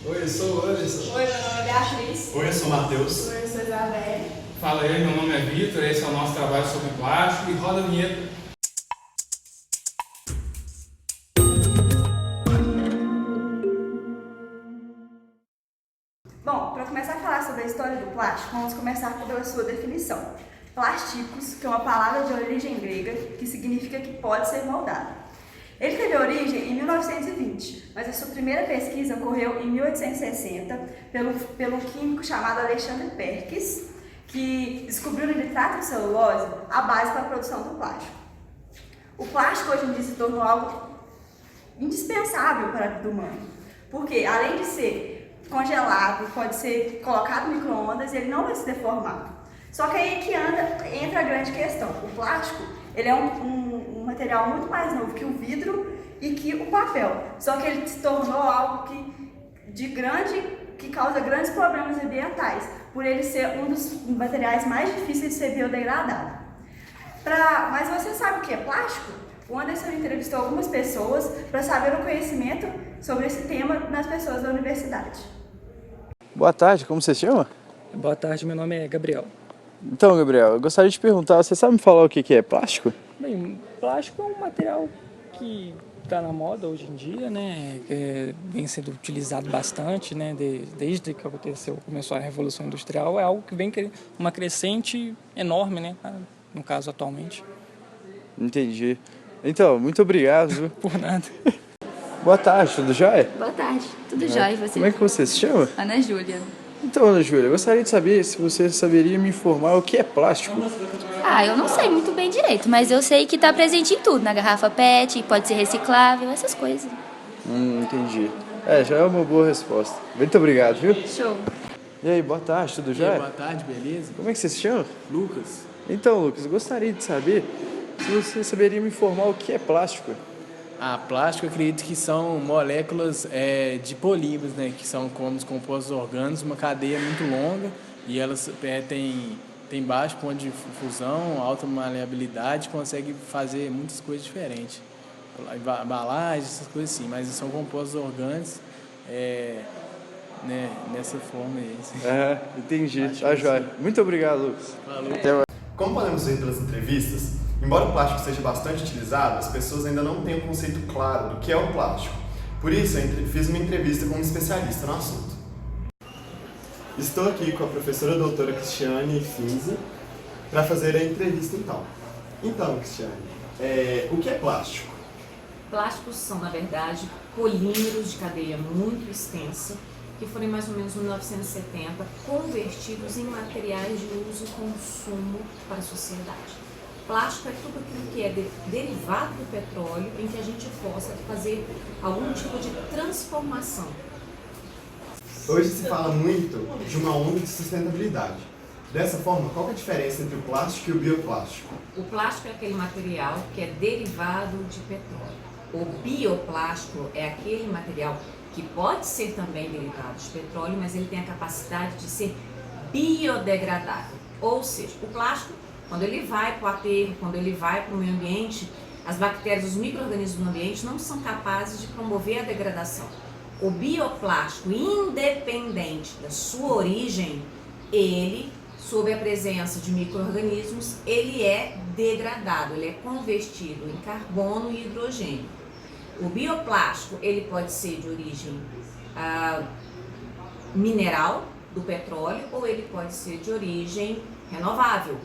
Oi, eu sou o Anderson. Oi, meu nome é Beatriz. Oi, eu sou o Matheus. Oi, eu sou a Isabelle. Fala aí, meu nome é Vitor, esse é o nosso trabalho sobre plástico e roda a vinheta. Bom, para começar a falar sobre a história do plástico, vamos começar pela sua definição. Plásticos, que é uma palavra de origem grega, que significa que pode ser moldado. Ele teve origem em 1920, mas a sua primeira pesquisa ocorreu em 1860 pelo químico chamado Alexandre Perkins, que descobriu no nitrato de celulose a base para a produção do plástico. O plástico hoje em dia se tornou algo indispensável para a vida humana, porque além de ser congelado, pode ser colocado no micro-ondas e ele não vai se deformar. Só que aí que entra a grande questão. O plástico, ele é um material muito mais novo que o vidro e que o papel. Só que ele se tornou algo que causa grandes problemas ambientais, por ele ser um dos materiais mais difíceis de ser biodegradável. Mas você sabe o que é plástico? O Anderson entrevistou algumas pessoas para saber o conhecimento sobre esse tema nas pessoas da universidade. Boa tarde, como você se chama? Boa tarde, meu nome é Gabriel. Então, Gabriel, eu gostaria de perguntar, você sabe me falar o que é plástico? Bem, plástico é um material que está na moda hoje em dia, né? Vem sendo utilizado bastante, né? Desde que começou a Revolução Industrial, é algo que vem uma crescente enorme, né? No caso, atualmente. Entendi. Então, muito obrigado, viu? Por nada. Boa tarde, tudo jóia? Boa tarde, tudo jóia, e você? Como é que você se chama? Ana Júlia. Então, Ana Júlia, eu gostaria de saber se você saberia me informar o que é plástico. Eu não sei muito bem direito, mas eu sei que está presente em tudo, na garrafa PET, pode ser reciclável, essas coisas. Entendi. Já é uma boa resposta. Muito obrigado, viu? Show. E aí, boa tarde, tudo jóia? Boa tarde, beleza? Como é que você se chama? Lucas. Então, Lucas, eu gostaria de saber se você saberia me informar o que é plástico. Plástico, eu acredito que são moléculas de polímeros, né? Que são como os compostos orgânicos, uma cadeia muito longa e elas têm baixo ponto de fusão, alta maleabilidade, conseguem fazer muitas coisas diferentes. Embalagem, essas coisas assim, mas são compostos orgânicos né, nessa forma aí. Entendi. Tá jóia. Muito obrigado, Lucas. Falou. Até mais. Como podemos ver pelas entrevistas, embora o plástico seja bastante utilizado, as pessoas ainda não têm um conceito claro do que é o plástico. Por isso, eu fiz uma entrevista com um especialista no assunto. Estou aqui com a professora doutora Cristiane Finzi para fazer a entrevista então. Então, Cristiane, o que é plástico? Plásticos são, na verdade, polímeros de cadeia muito extensa, que foram em mais ou menos 1970 convertidos em materiais de uso e consumo para a sociedade. Plástico é tudo aquilo que é derivado do petróleo em que a gente possa fazer algum tipo de transformação. Hoje se fala muito de uma onda de sustentabilidade. Dessa forma, qual é a diferença entre o plástico e o bioplástico? O plástico é aquele material que é derivado de petróleo. O bioplástico é aquele material que pode ser também derivado de petróleo, mas ele tem a capacidade de ser biodegradável. Ou seja, o plástico, quando ele vai para o aterro, quando ele vai para o meio ambiente, as bactérias, os micro-organismos do ambiente não são capazes de promover a degradação. O bioplástico, independente da sua origem, ele, sob a presença de micro-organismos, ele é degradado, ele é convertido em carbono e hidrogênio. O bioplástico, ele pode ser de origem mineral, do petróleo, ou ele pode ser de origem renovável.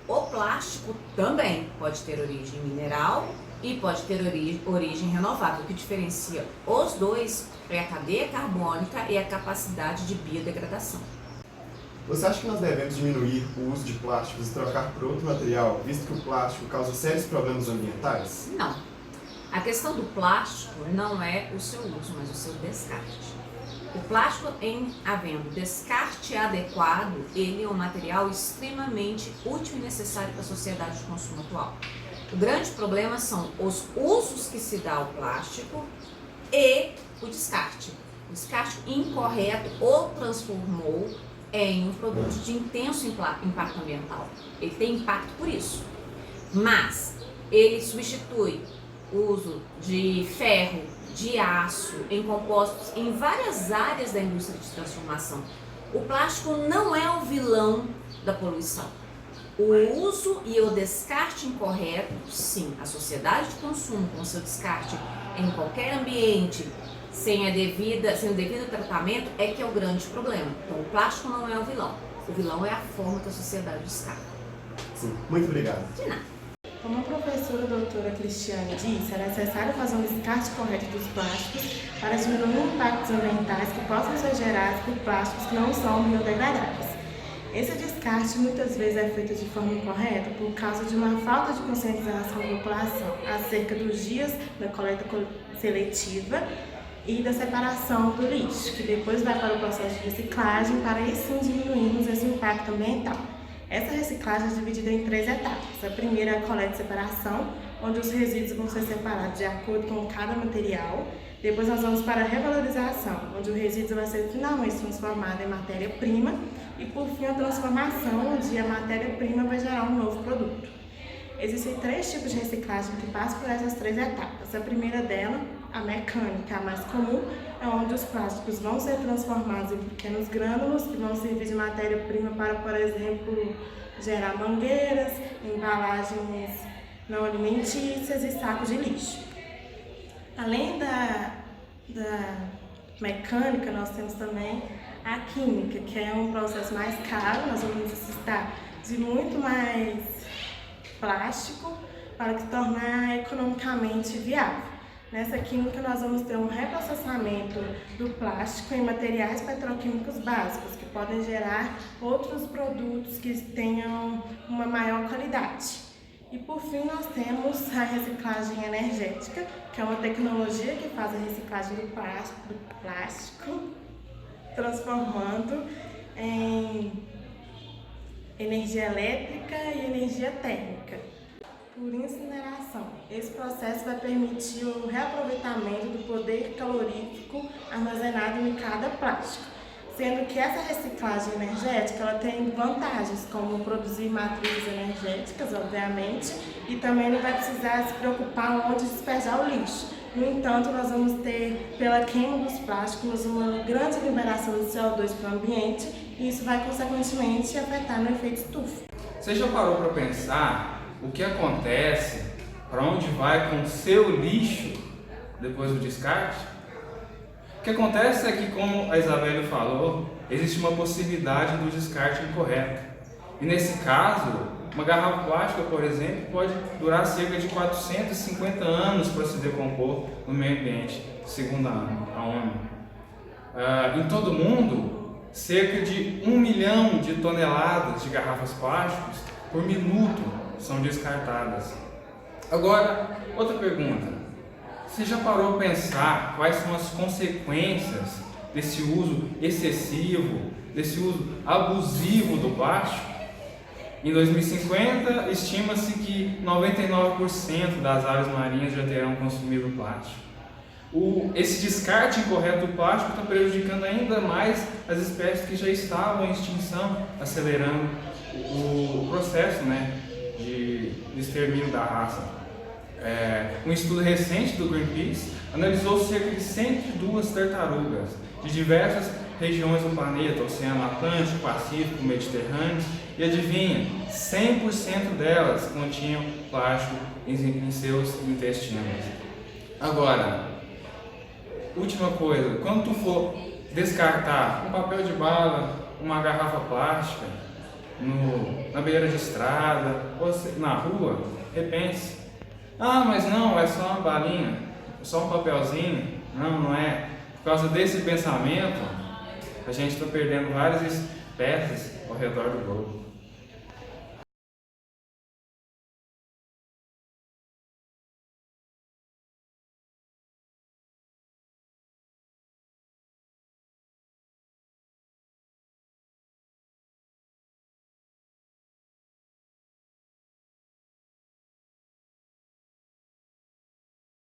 O plástico também pode ter origem mineral e pode ter origem renovável. O que diferencia os dois é a cadeia carbônica e a capacidade de biodegradação. Você acha que nós devemos diminuir o uso de plásticos e trocar por outro material, visto que o plástico causa sérios problemas ambientais? Não. A questão do plástico não é o seu uso, mas o seu descarte. O plástico, em havendo descarte adequado, ele é um material extremamente útil e necessário para a sociedade de consumo atual. O grande problema são os usos que se dá ao plástico e o descarte. O descarte incorreto o transformou em um produto de intenso impacto ambiental. Ele tem impacto por isso, mas ele substitui o uso de ferro, de aço, em compostos em várias áreas da indústria de transformação. O plástico não é o vilão da poluição. O uso e o descarte incorreto, sim, a sociedade de consumo com seu descarte em qualquer ambiente, sem o devido tratamento, é que é o grande problema. Então o plástico não é o vilão. O vilão é a forma que a sociedade descarta. Sim, muito obrigado. De nada. Como a professora doutora Cristiane disse, é necessário fazer um descarte correto dos plásticos para diminuir impactos ambientais que possam ser gerados por plásticos que não são biodegradáveis. Esse descarte muitas vezes é feito de forma incorreta por causa de uma falta de conscientização da população acerca dos dias da coleta seletiva e da separação do lixo, que depois vai para o processo de reciclagem para aí sim diminuirmos esse impacto ambiental. Essa reciclagem é dividida em 3 etapas. A primeira é a coleta e separação, onde os resíduos vão ser separados de acordo com cada material. Depois nós vamos para a revalorização, onde o resíduo vai ser finalmente transformado em matéria-prima. E por fim a transformação, onde a matéria-prima vai gerar um novo produto. Existem 3 tipos de reciclagem que passam por essas 3 etapas. A primeira dela, a mecânica, a mais comum, é onde os plásticos vão ser transformados em pequenos grânulos que vão servir de matéria-prima para, por exemplo, gerar mangueiras, embalagens não alimentícias e sacos de lixo. Além da mecânica, nós temos também a química, que é um processo mais caro. Nós vamos necessitar de muito mais plástico para que tornar economicamente viável. Nessa química nós vamos ter um reprocessamento do plástico em materiais petroquímicos básicos, que podem gerar outros produtos que tenham uma maior qualidade. E por fim nós temos a reciclagem energética, que é uma tecnologia que faz a reciclagem do plástico transformando em energia elétrica e energia térmica por incineração. Esse processo vai permitir o reaproveitamento do poder calorífico armazenado em cada plástico, sendo que essa reciclagem energética ela tem vantagens, como produzir matrizes energéticas, obviamente, e também não vai precisar se preocupar onde despejar o lixo. No entanto, nós vamos ter, pela queima dos plásticos, uma grande liberação de CO2 para o ambiente e isso vai, consequentemente, afetar no efeito estufa. Você já parou para pensar o que acontece, para onde vai com o seu lixo depois do descarte? O que acontece é que, como a Isabelle falou, existe uma possibilidade do descarte incorreto. E nesse caso, uma garrafa plástica, por exemplo, pode durar cerca de 450 anos para se decompor no meio ambiente, segundo a ONU. Em todo o mundo, cerca de 1 milhão de toneladas de garrafas plásticas por minuto são descartadas. Agora, outra pergunta. Você já parou para pensar quais são as consequências desse uso excessivo, desse uso abusivo do plástico? Em 2050, estima-se que 99% das aves marinhas já terão consumido plástico. Esse descarte incorreto do plástico está prejudicando ainda mais as espécies que já estavam em extinção, acelerando o processo, de extermínio da raça. Um estudo recente do Greenpeace analisou cerca de 102 tartarugas de diversas regiões do planeta, Oceano Atlântico, Pacífico, Mediterrâneo, e adivinha, 100% delas continham plástico em seus intestinos. Agora, última coisa, quando tu for descartar um papel de bala, uma garrafa plástica, na beira de estrada, ou na rua, repense. Ah, mas não, é só uma balinha, é só um papelzinho. Não, não é. Por causa desse pensamento, a gente está perdendo várias espécies ao redor do globo.